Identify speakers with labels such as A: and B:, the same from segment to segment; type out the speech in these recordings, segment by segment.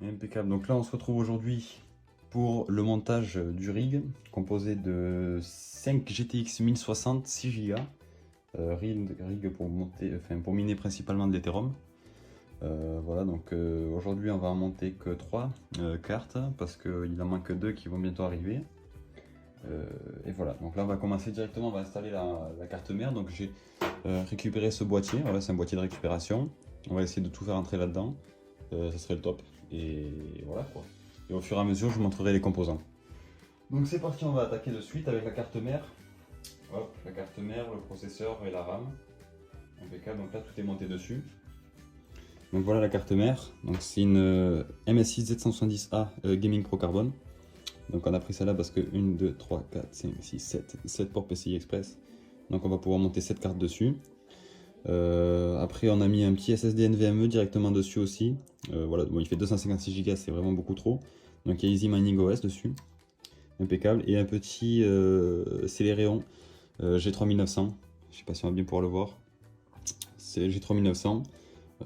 A: Impeccable. Donc là, on se retrouve aujourd'hui pour le montage du rig, composé de 5 GTX 1060, 6 Go. Rig pour monter, pour miner principalement de l'Ethereum. Voilà, donc aujourd'hui on va en monter que 3 cartes parce qu'il en manque 2 qui vont bientôt arriver. Et voilà, donc là on va commencer directement, on va installer la carte mère. Donc j'ai récupéré ce boîtier, voilà, c'est un boîtier de récupération. On va essayer de tout faire entrer là-dedans, ça serait le top. Et voilà quoi. Et au fur et à mesure je vous montrerai les composants. Donc c'est parti, on va attaquer de suite avec la carte mère. Hop, la carte mère, le processeur et la RAM. Impeccable, donc là tout est monté dessus. Donc voilà la carte mère, donc c'est une MSI Z170A Gaming Pro Carbone. Donc on a pris celle-là parce que 1, 2, 3, 4, 5, 6, 7 ports PCI Express. Donc on va pouvoir monter 7 cartes dessus. Après on a mis un petit SSD NVMe directement dessus aussi. Voilà, bon, il fait 256 Go, c'est vraiment beaucoup trop. Donc il y a Easy Mining OS dessus. Impeccable. Et un petit Celeron G3900. Je sais pas si on va bien pouvoir le voir. C'est G3900.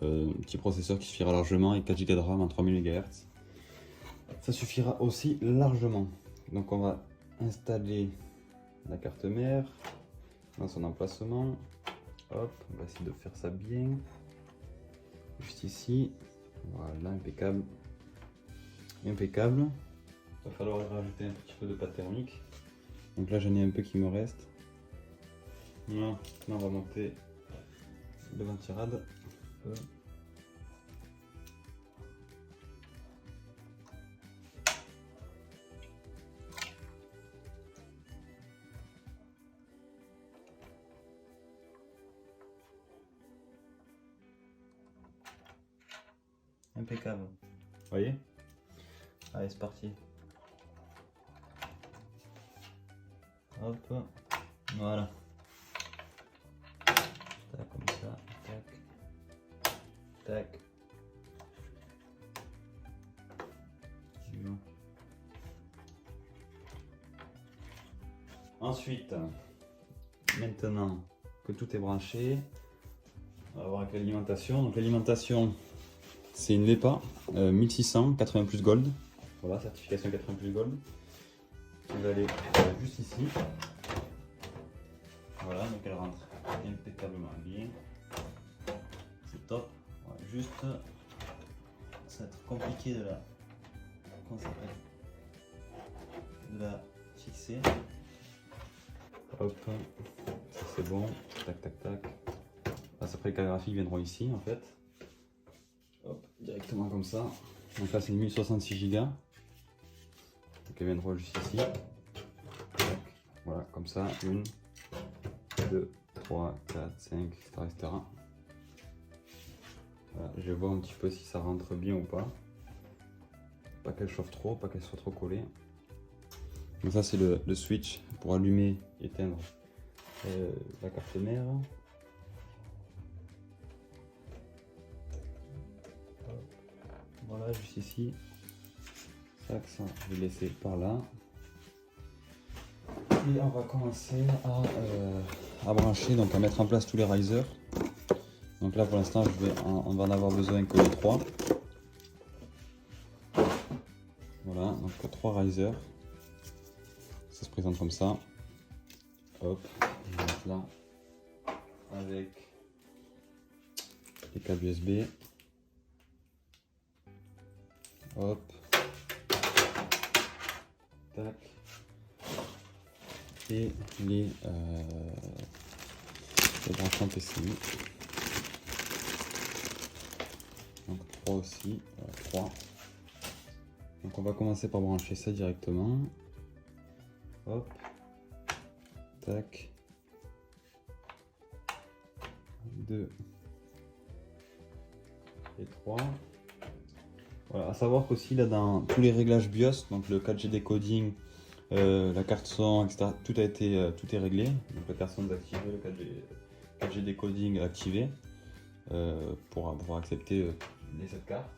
A: Petit processeur qui suffira largement et 4 Go de RAM en 3000 MHz. Ça suffira aussi largement. Donc on va installer la carte mère dans son emplacement. Hop, on va essayer de faire ça bien. Juste ici. Voilà, impeccable. Impeccable. Il va falloir rajouter un petit peu de pâte thermique. Donc là j'en ai un peu qui me reste. Voilà, là on va monter le ventirad. Impeccable. Vous voyez? Allez, c'est parti. Hop. Voilà. Tac, comme ça. Tac. Tac. Ensuite, maintenant que tout est branché, on va voir avec l'alimentation. Donc l'alimentation, c'est une LEPA 1600 80 plus Gold. Voilà, certification 80 plus Gold. Qui va aller juste ici. Voilà, donc elle rentre impeccablement bien. C'est top. Voilà, juste, ça va être compliqué de la fixer. Hop, ça c'est bon. Tac, tac, tac. Après les cartes graphiques viendront ici en fait. Hop, directement comme ça. Donc là c'est une 1066 Go. Donc elles viendront juste ici. Tac. Voilà, comme ça. 1, 2, 3, 4, 5, etc. Voilà, je vais voir un petit peu si ça rentre bien ou pas. Pas qu'elle chauffe trop, pas qu'elle soit trop collée. Donc ça c'est le switch pour allumer et éteindre la carte mère. Voilà, juste ici. Ça, je vais laisser par là. Et on va commencer à brancher, donc à mettre en place tous les risers. Donc là pour l'instant on va en avoir besoin que de 3. Voilà, donc 3 risers. Ça se présente comme ça. Hop, je vais mettre là avec les câbles USB. Hop. Tac. Et les branchements PCI. Donc 3 aussi. Voilà, 3. Donc on va commencer par brancher ça directement. Hop. Tac. 2 et 3. Voilà, à savoir qu'aussi là dans tous les réglages BIOS, donc le 4G decoding, la carte son, etc., tout est réglé. Donc la carte son est activée, le 4G decoding activé pour pouvoir accepter les 7 cartes.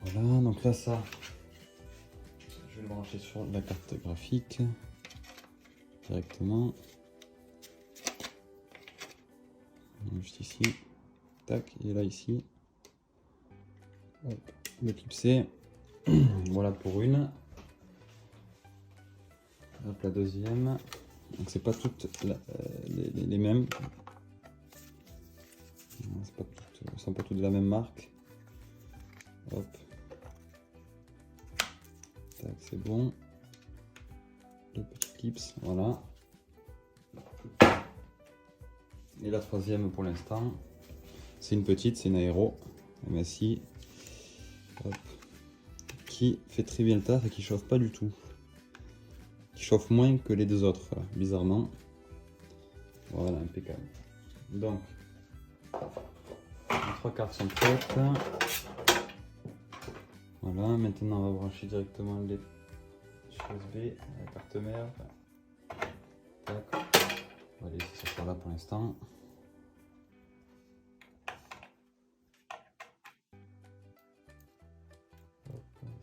A: Voilà, donc là ça, je vais le brancher sur la carte graphique directement. Juste ici, tac, et là ici. Hop. de clipser. Voilà pour une. Hop, la deuxième. Donc c'est pas toutes les mêmes. Elles sont pas toutes de la même marque. Hop. Tac, c'est bon. Les petits clips, voilà. Et la troisième pour l'instant, c'est une petite, c'est une aéro MSI. Hop. Qui fait très bien le taf et qui chauffe pas du tout. Qui chauffe moins que les deux autres, bizarrement. Voilà, impeccable. Donc, les 3 cartes sont prêtes. Voilà, maintenant on va brancher directement les USB, la carte mère. Tac. On va laisser ce soir là pour l'instant.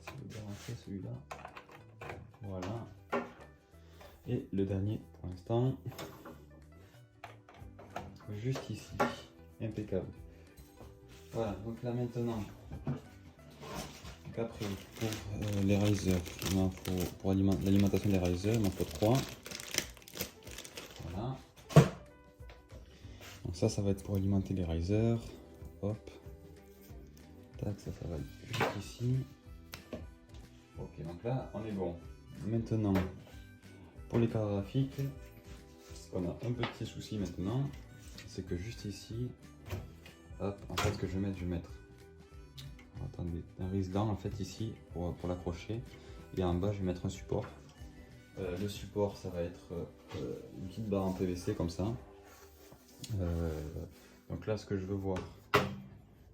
A: C'est le brancher celui-là. Voilà. Et le dernier pour l'instant. Juste ici. Impeccable. Voilà, donc là maintenant. Après, pour les risers, pour l'alimentation des risers, il m'en faut 3. Voilà. Donc ça va être pour alimenter les risers. Hop. Tac, ça va juste ici. Ok, donc là, on est bon. Maintenant, pour les cartes graphiques, on a un petit souci maintenant. C'est que juste ici, hop, en fait, ce que je vais mettre. Attendez, un rislant en fait ici pour l'accrocher, et en bas je vais mettre un support. Le support ça va être une petite barre en PVC comme ça. Donc là ce que je veux voir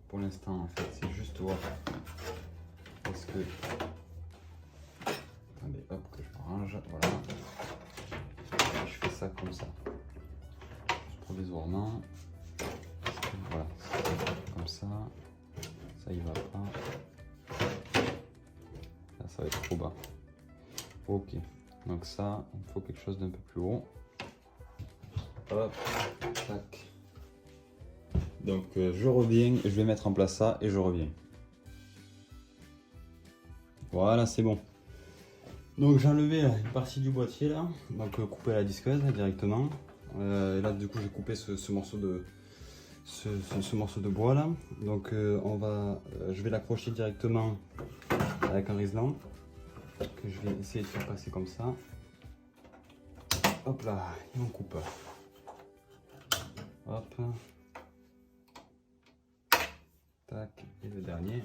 A: pour l'instant en fait c'est juste voir est-ce que, attendez hop que je range, voilà, je fais ça comme ça juste provisoirement, voilà, comme ça. Ça y va pas. Là, ça va être trop bas. Ok. Donc ça, il faut quelque chose d'un peu plus haut. Hop. Tac. Donc je reviens. Je vais mettre en place ça et je reviens. Voilà, c'est bon. Donc j'ai enlevé une partie du boîtier là. Donc couper la disqueuse là, directement. Et là du coup j'ai coupé ce morceau de ce morceau de bois là. Donc je vais l'accrocher directement avec un riselant que je vais essayer de faire passer comme ça. Hop là, et on coupe. Hop. Tac, et le dernier.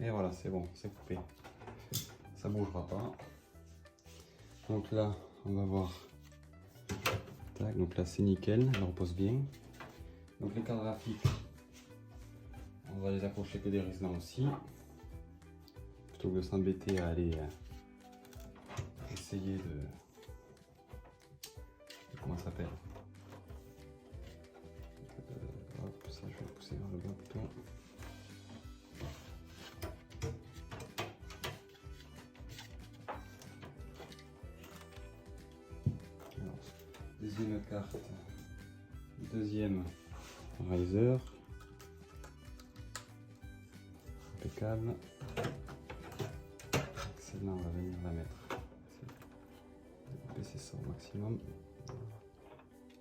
A: Et voilà, c'est bon, c'est coupé. Ça bougera pas. Donc là, on va voir. Tac, donc là c'est nickel, elle repose bien. Donc les cartes graphiques, on va les accrocher que des riselants aussi. Plutôt que de s'embêter à aller essayer de... Comment ça s'appelle, hop, ça je vais le pousser vers le bas plutôt. Alors, deuxième carte, deuxième riser, impeccable. Celle-là on va venir la mettre, baisser ça au maximum.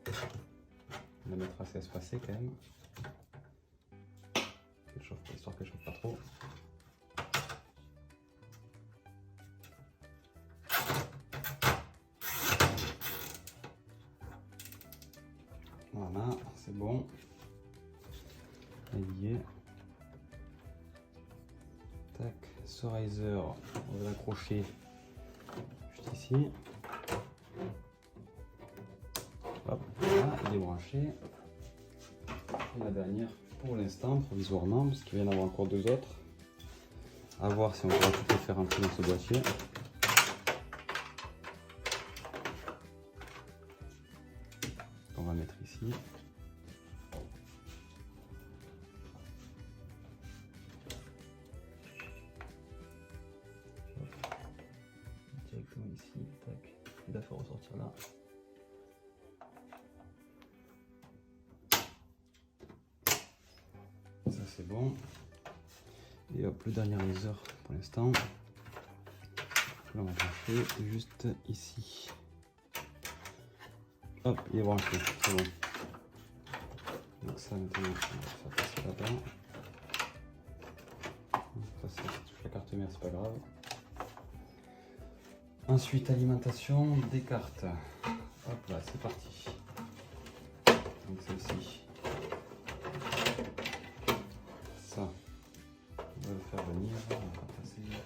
A: On va la mettre assez espacée quand même, histoire qu'elle chauffe pas trop. Voilà, c'est bon. Elle y est. Tac, ce riser, on va l'accrocher juste ici. Hop, voilà, il est branché. Et la dernière pour l'instant, provisoirement, parce qu'il va y en avoir encore deux autres. À voir si on pourra tout les faire rentrer dans ce boîtier. On va mettre ici. Directement ici, tac, et la faire ressortir là. Ça c'est bon. Et hop, le dernier laser pour l'instant. Là on va brancher juste ici. Hop, il est branché, c'est bon. Donc ça maintenant, ça passe là-bas. Ça, si tu touches la carte mère, c'est pas grave. Ensuite, alimentation des cartes. Hop là, c'est parti. Donc celle-ci. Ça, on va le faire venir. On va passer derrière.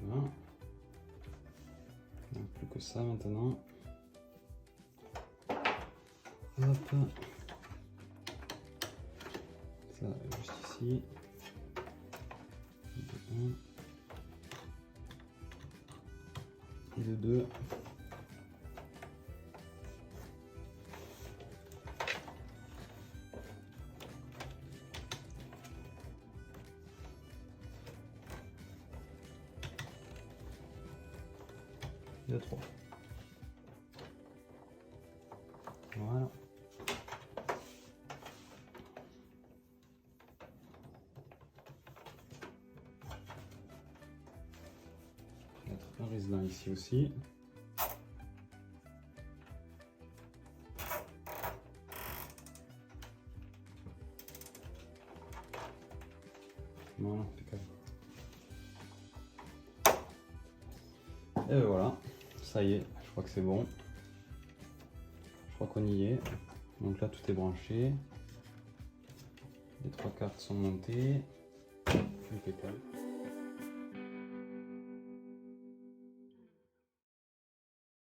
A: Voilà. Donc plus que ça maintenant. Hop. Ça juste ici. De 1 et de 2. Et de 3. Voilà. Mettre un résident ici aussi. Voilà, impeccable. Et voilà, ça y est, je crois que c'est bon. Je crois qu'on y est. Donc là, tout est branché. Les 3 cartes sont montées. Impeccable.